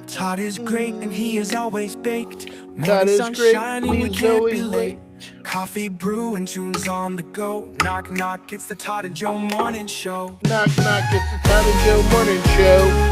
Todd is great and he is always baked. Todd Morning is great sunshine and and we he's can't always be late. late. Coffee brew and tunes on the go. Knock knock, it's the Todd and Joe Morning Show. Knock knock, it's the Todd and Joe Morning Show.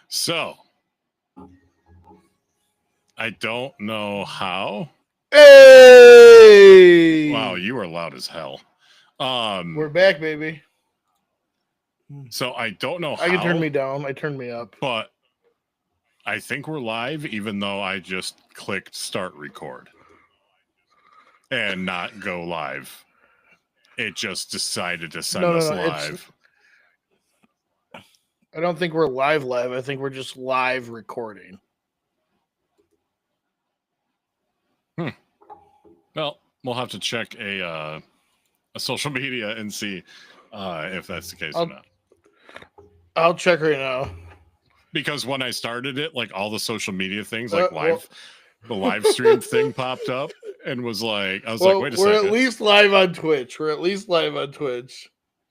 So, I don't know how. Hey! Wow, you are loud as hell. We're back, baby. So I don't know how. I can turn me down. I turned me up. But I think we're live, even though I just clicked start record and not go live. It just decided to send us live. I don't think we're live. I think we're just live recording. Well, we'll have to check a social media and see if that's the case or not. I'll check right now. Because when I started it, like all the social media things, like the live stream thing popped up and was like, I was like, wait a second. We're at least live on Twitch.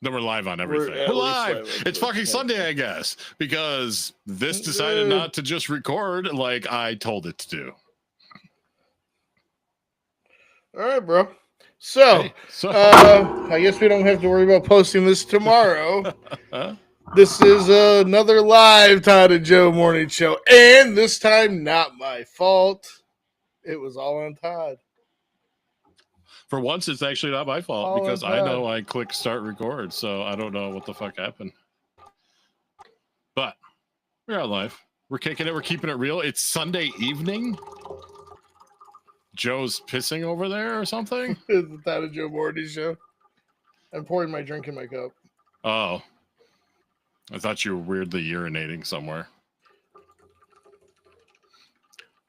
Then we're live on everything. We're live. It's fucking Sunday, I guess, because this decided not to just record like I told it to do. All right, bro. So I guess we don't have to worry about posting this tomorrow. This is another live Todd and Joe Morning Show, and this time not my fault. It was all on Todd. For once, it's actually not my fault because I know I clicked start record, so I don't know what the fuck happened. But we're on live. We're kicking it. We're keeping it real. It's Sunday evening. Joe's pissing over there or something. It's the Todd and Joe Morning Show. I'm pouring my drink in my cup. Oh. I thought you were weirdly urinating somewhere.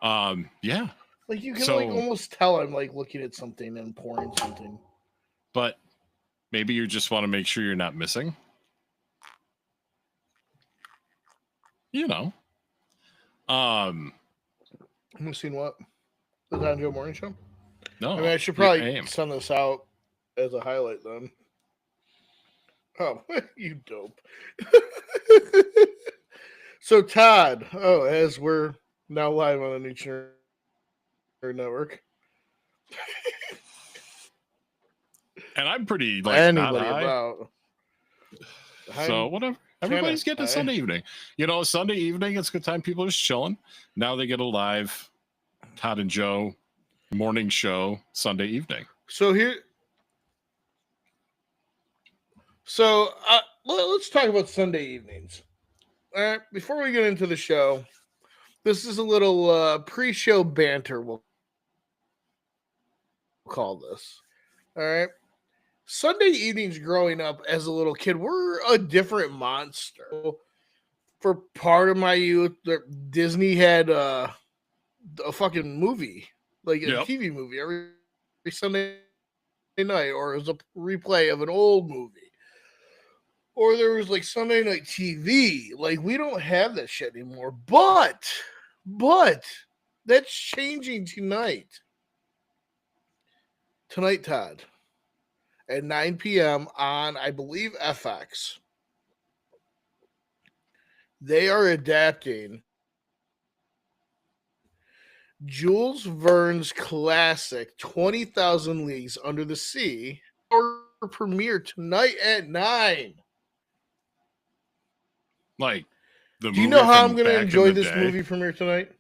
Yeah. Like you can almost tell I'm like looking at something and pouring something. But maybe you just want to make sure you're not missing. You know. Missing what? The Todd and Joe Morning Show? No. I mean, I should probably send this out as a highlight then. Oh, you dope. So, Todd, as we're now live on the Nutrition Network. And I'm pretty, like, not high. About. So, whatever. Everybody's getting a Sunday evening. You know, Sunday evening, it's a good time. People are just chilling. Now they get a live Todd and Joe morning show Sunday evening. So let's talk about Sunday evenings. All right, before we get into the show, this is a little pre-show banter, we'll call this. All right. Sunday evenings growing up as a little kid were a different monster. For part of my youth, Disney had a fucking movie, like a TV movie every Sunday night, or it was a replay of an old movie. Or there was like Sunday night TV. Like we don't have that shit anymore. But that's changing tonight. Tonight, Todd, at 9 p.m. on, I believe, FX. They are adapting Jules Verne's classic 20,000 Leagues Under the Sea or premiere tonight at 9. Like, do you know how I'm going to enjoy this movie premiere tonight?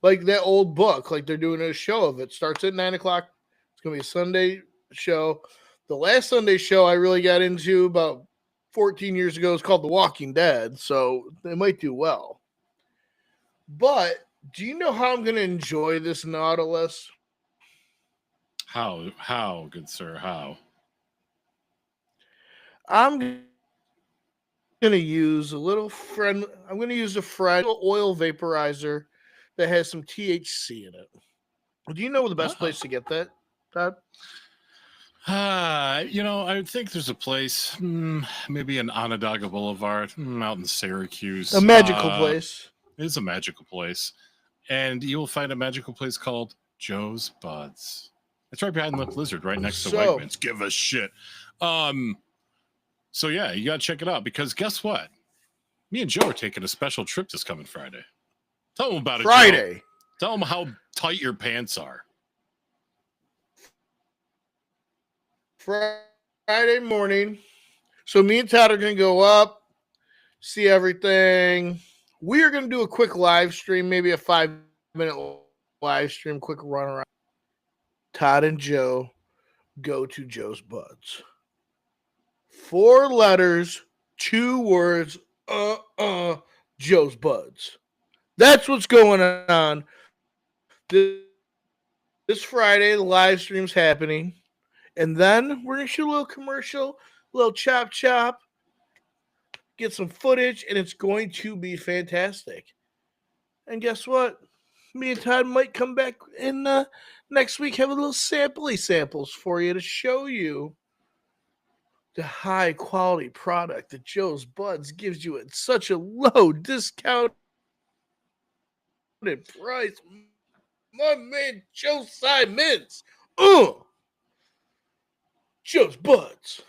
Like that old book, like they're doing a show of it. Starts at 9 o'clock. It's going to be a Sunday show. The last Sunday show I really got into about 14 years ago is called The Walking Dead, so they might do well. But do you know how I'm going to enjoy this Nautilus? How, good sir, how? I'm going to use I'm going to use a friend oil vaporizer that has some THC in it. Do you know the best place to get that, Todd? You know, I would think there's a place, maybe in Onondaga Boulevard, out in Syracuse. A magical place. It is a magical place. And you will find a magical place called Joe's Buds. It's right behind Limp Lizard, right next to Wegmans. Give a shit. So yeah, you gotta check it out because guess what? Me and Joe are taking a special trip this coming Friday. Tell them about it, Joe. Friday. Tell them how tight your pants are. Friday morning. So me and Todd are going to go up, see everything. We are going to do a quick live stream, maybe a 5-minute live stream, quick run around. Todd and Joe go to Joe's Buds. 4 letters, 2 words, Joe's Buds. That's what's going on. This Friday, the live stream's happening. And then we're going to shoot a little commercial, a little chop, get some footage, and it's going to be fantastic. And guess what? Me and Todd might come back in next week, have a little samples for you to show you the high quality product that Joe's Buds gives you at such a low discounted price. My man Joe Simons. Joe's Buds.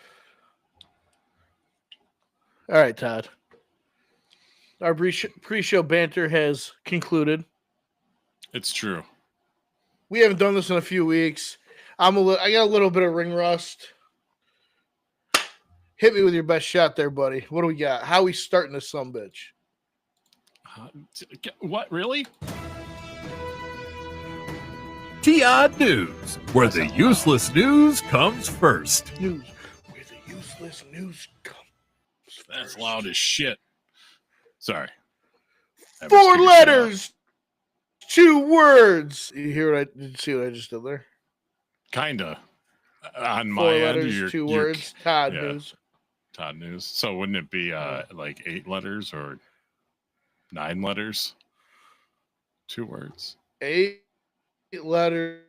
All right, Todd. Our pre-show banter has concluded. It's true. We haven't done this in a few weeks. I got a little bit of ring rust. Hit me with your best shot there, buddy. What do we got? How we starting this sumbitch? What, really? T-Odd News, where the useless news comes first. News, where the useless news comes first. That's loud as shit. Sorry. 4 letters, 2 words. You hear what did you see what I just did there? Kinda. On 4 my letters, end, 2 words. Todd yeah. News. Todd News. So wouldn't it be like 8 letters or 9 letters? 2 words. 8 letters.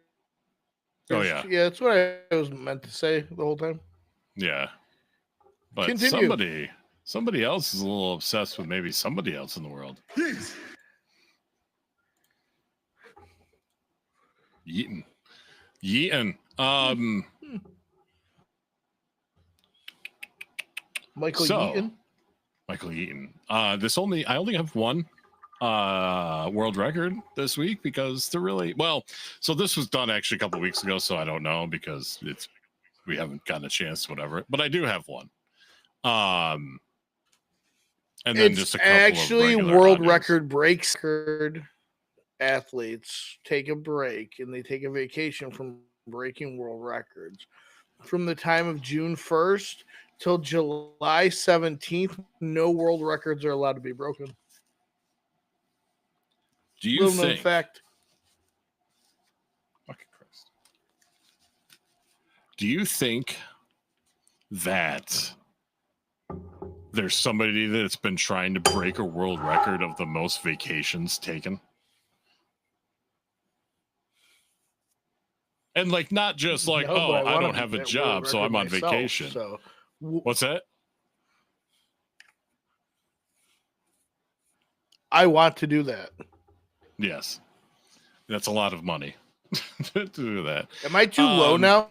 Oh yeah. Yeah, that's what I was meant to say the whole time. Yeah. But Continue. somebody else is a little obsessed with maybe somebody else in the world. Yeaton. Michael So, Yeaton. Michael Yeaton. I only have one world record this week because they're really so this was done actually a couple weeks ago, so I don't know because we haven't gotten a chance, whatever. But I do have one. And then It's just a couple actually of regular world audios. record breaks. Athletes take a break and they take a vacation from breaking world records. From the time of June 1st till July 17th, no world records are allowed to be broken. Do you Little known think? fact. Fucking Christ. Do you think that there's somebody that's been trying to break a world record of the most vacations taken? And like not just like, No, but I wanna don't have a beat that job, world so I'm on record myself, vacation. So What's that? I want to do that. Yes. That's a lot of money to do that. Am I too low now?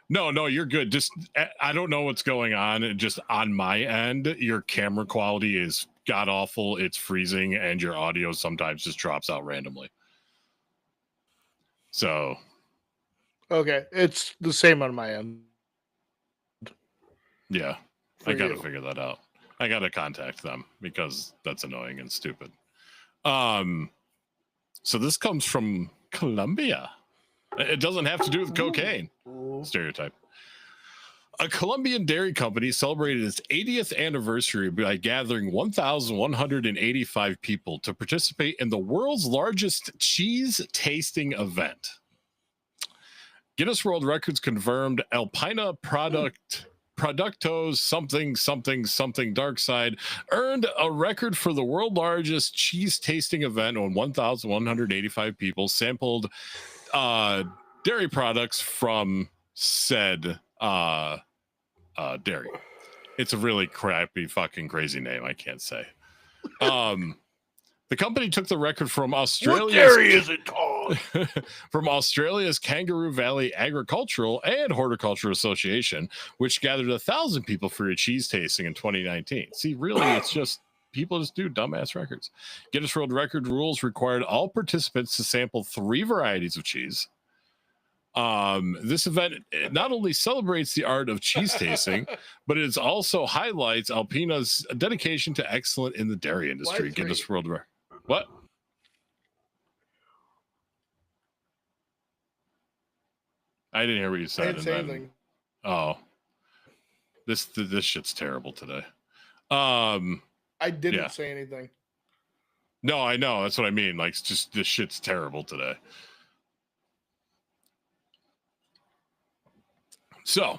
No, you're good. Just I don't know what's going on. Just on my end, your camera quality is god awful. It's freezing, and your audio sometimes just drops out randomly. So, Okay, it's the same on my end. yeah, For I got to you. figure that out. I got to contact them because that's annoying and stupid. So this comes from Colombia. It doesn't have to do with cocaine. Ooh. Stereotype. A Colombian dairy company celebrated its 80th anniversary by gathering 1,185 people to participate in the world's largest cheese tasting event. Guinness World Records confirmed Alpina Productos something dark side earned a record for the world largest cheese tasting event when 1,185 people sampled dairy products from said dairy. It's a really crappy fucking crazy name. I can't say. The company took the record from What Australia's dairy is it called? from Australia's Kangaroo Valley Agricultural and Horticulture Association, which gathered 1,000 people for a cheese tasting in 2019. See, really, it's just people just do dumbass records. Guinness World Record rules required all participants to sample 3 varieties of cheese. This event not only celebrates the art of cheese tasting, but it also highlights Alpina's dedication to excellence in the dairy industry. Guinness World Record. What? I didn't hear what you said. I didn't say anything. Oh, this shit's terrible today. I didn't say anything. No, I know. That's what I mean. Like, it's just this shit's terrible today. So,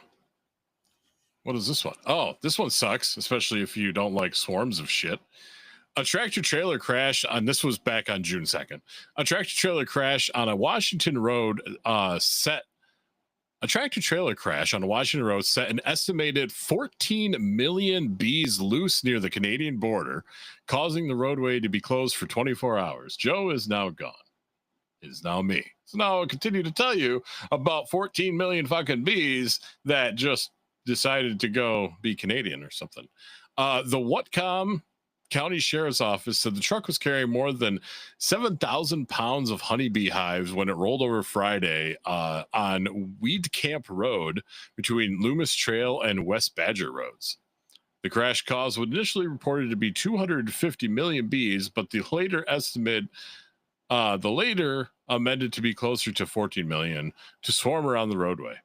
what is this one? Oh, this one sucks, especially if you don't like swarms of shit. A tractor trailer crash on this was back on June 2nd. A tractor trailer crash on a Washington road set an estimated 14 million bees loose near the Canadian border, causing the roadway to be closed for 24 hours. Joe is now gone. It is now me. So now I'll continue to tell you about 14 million fucking bees that just decided to go be Canadian or something. The Whatcom County Sheriff's Office said the truck was carrying more than 7,000 pounds of honeybee hives when it rolled over Friday on Weed Camp Road between Loomis Trail and West Badger Roads. The crash cause was initially reported to be 250 million bees, but the later amended to be closer to 14 million to swarm around the roadway.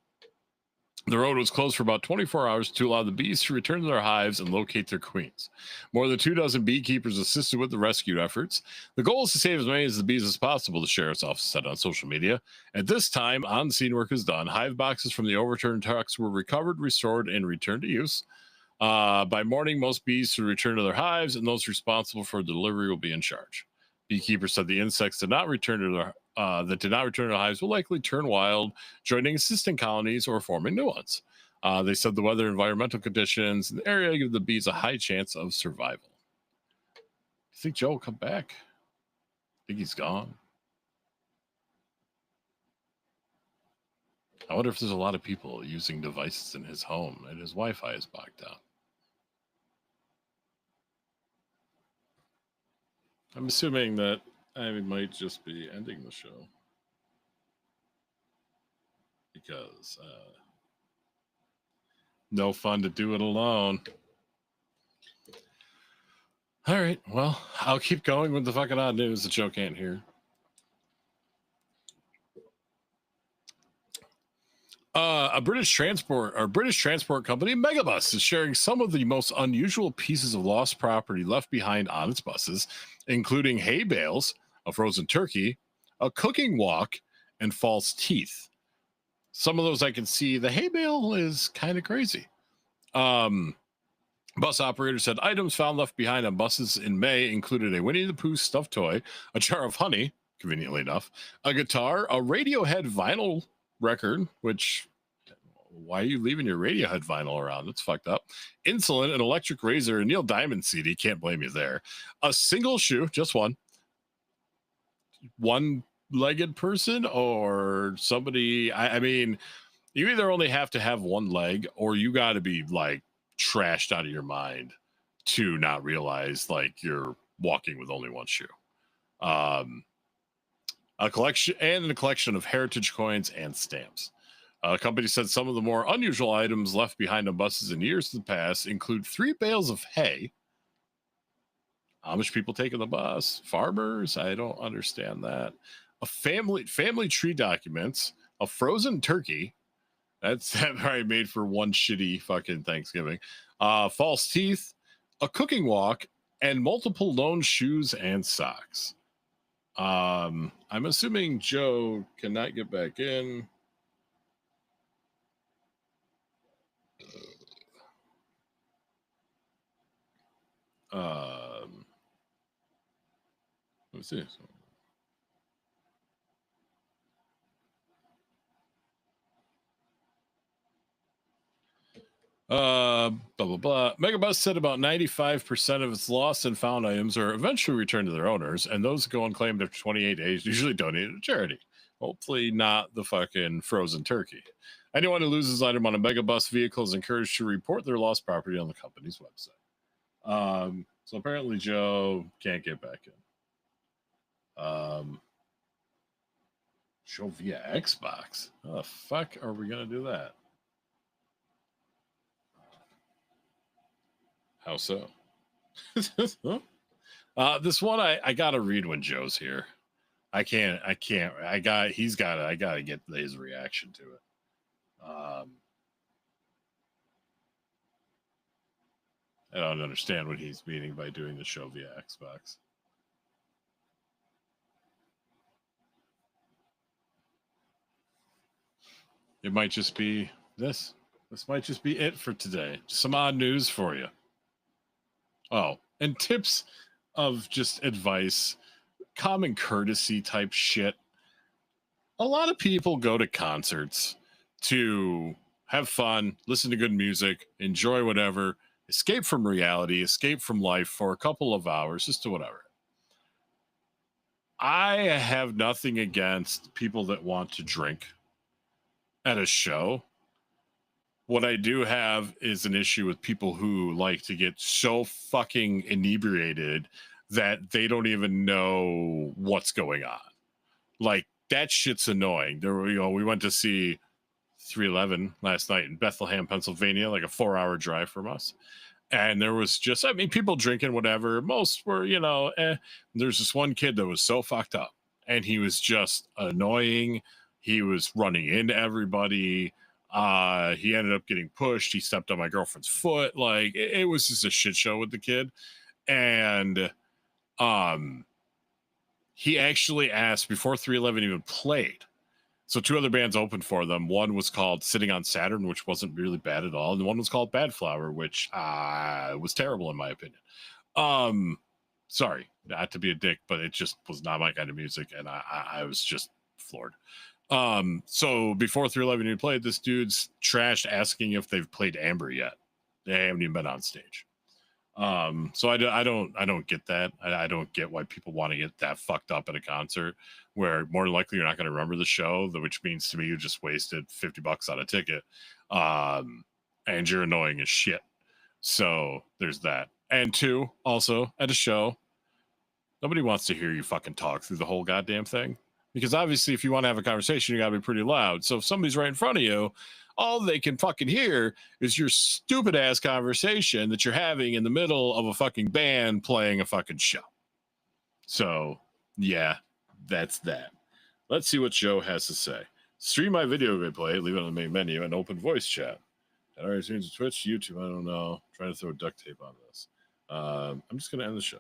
The road was closed for about 24 hours to allow the bees to return to their hives and locate their queens. More than 24 beekeepers assisted with the rescue efforts. The goal is to save as many of the bees as possible, the sheriff's office said on social media. At this time, on-scene work is done. Hive boxes from the overturned trucks were recovered, restored, and returned to use. By morning, most bees should return to their hives, and those responsible for the delivery will be in charge. Beekeepers said the insects that did not return to the hives will likely turn wild, joining assistant colonies or forming new ones. They said the weather, environmental conditions in the area give the bees a high chance of survival. You think Joe will come back? Think he's gone? I wonder if there's a lot of people using devices in his home and his Wi-Fi is bogged down. I'm assuming that I might just be ending the show because no fun to do it alone. All right, well, I'll keep going with the fucking odd news that Joe can't hear. A British transport company, Megabus, is sharing some of the most unusual pieces of lost property left behind on its buses, including hay bales, a frozen turkey, a cooking wok, and false teeth. Some of those I can see. The hay bale is kind of crazy. Bus operators said items found left behind on buses in May included a Winnie the Pooh stuffed toy, a jar of honey, conveniently enough, a guitar, a Radiohead vinyl record, which, why are you leaving your Radiohead vinyl around? That's fucked up. Insulin, an electric razor, a Neil Diamond CD. Can't blame you there. A single shoe, just one-legged person or somebody. I mean, you either only have to have one leg or you got to be like trashed out of your mind to not realize like you're walking with only one shoe. A collection of heritage coins and stamps. The company said some of the more unusual items left behind on buses in years in the past include 3 bales of hay. Amish people taking the bus, farmers, I don't understand that. A family tree documents, a frozen turkey. That's probably made for one shitty fucking Thanksgiving. False teeth, a cooking wok, and multiple lone shoes and socks. I'm assuming Joe cannot get back in. Let's see. Blah blah blah. Megabus said about 95% of its lost and found items are eventually returned to their owners, and those go unclaimed after 28 days, usually donated to charity. Hopefully not the fucking frozen turkey. Anyone who loses item on a Megabus vehicle is encouraged to report their lost property on the company's website. So apparently Joe can't get back in. Show via Xbox. How the fuck are we gonna do that? How so? This one I gotta read when Joe's here. I can't. I gotta get his reaction to it. I don't understand what he's meaning by doing the show via Xbox. It might just be this. This might just be it for today. Some odd news for you. Oh, and tips of just advice, common courtesy type shit. A lot of people go to concerts to have fun, listen to good music, enjoy whatever, escape from reality, escape from life for a couple of hours, just to whatever. I have nothing against people that want to drink at a show. What I do have is an issue with people who like to get so fucking inebriated that they don't even know what's going on. Like, that shit's annoying. We went to see 311 last night in Bethlehem, Pennsylvania, like a 4-hour drive from us. And there was just, people drinking whatever. Most were, there's this one kid that was so fucked up and he was just annoying. He was running into everybody. He ended up getting pushed. He stepped on my girlfriend's foot. Like, it was just a shit show with the kid. And he actually asked before 311 even played. So 2 other bands opened for them. One was called Sitting on Saturn, which wasn't really bad at all. And one was called Bad Flower, which was terrible in my opinion. Sorry, not to be a dick, but it just was not my kind of music. And I was just floored. So before 311 even played, this dude's trashed asking if they've played Amber yet. They haven't even been on stage. So I don't get that. I don't get why people want to get that fucked up at a concert where more than likely you're not going to remember the show, which means to me you just wasted $50 on a ticket. And you're annoying as shit. So there's that. And 2, also at a show, nobody wants to hear you fucking talk through the whole goddamn thing. Because obviously if you want to have a conversation, you got to be pretty loud. So if somebody's right in front of you, all they can fucking hear is your stupid ass conversation that you're having in the middle of a fucking band playing a fucking show. So yeah, that's that. Let's see what Joe has to say. Stream my video replay, leave it on the main menu, and open voice chat. That already streams to Twitch, YouTube, I don't know. I'm trying to throw duct tape on this. I'm just going to end the show.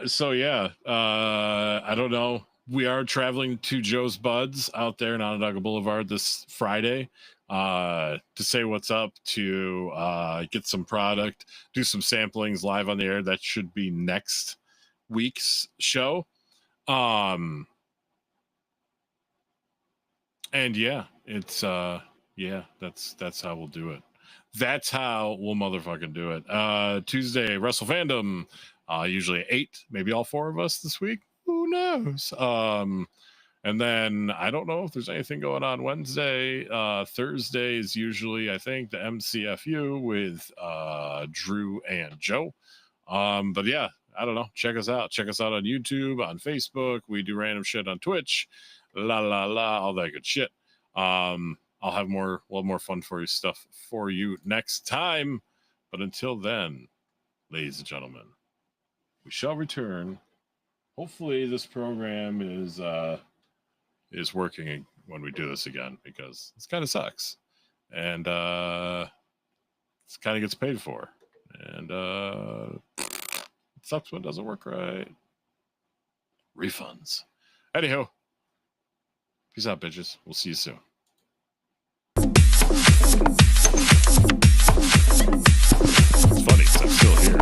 So yeah, I don't know. We are traveling to Joe's Buds out there in Onondaga Boulevard this Friday to say what's up, to get some product, do some samplings live on the air. That should be next week's show. And yeah, it's that's how we'll do it. That's how we'll motherfucking do it. Tuesday, Wrestle Fandom. Usually 8, maybe all 4 of us this week. Who knows? And then I don't know if there's anything going on Wednesday. Thursday is usually, I think, the MCFU with Drew and Joe. But yeah, I don't know. Check us out. Check us out on YouTube, on Facebook. We do random shit on Twitch. All that good shit. I'll have more fun for you stuff for you next time. But until then, ladies and gentlemen, we shall return. Hopefully this program is working when we do this again, because it kind of sucks. And it kind of gets paid for. And it sucks when it doesn't work right. Refunds. Anyhow, peace out, bitches. We'll see you soon. It's funny because I'm still here.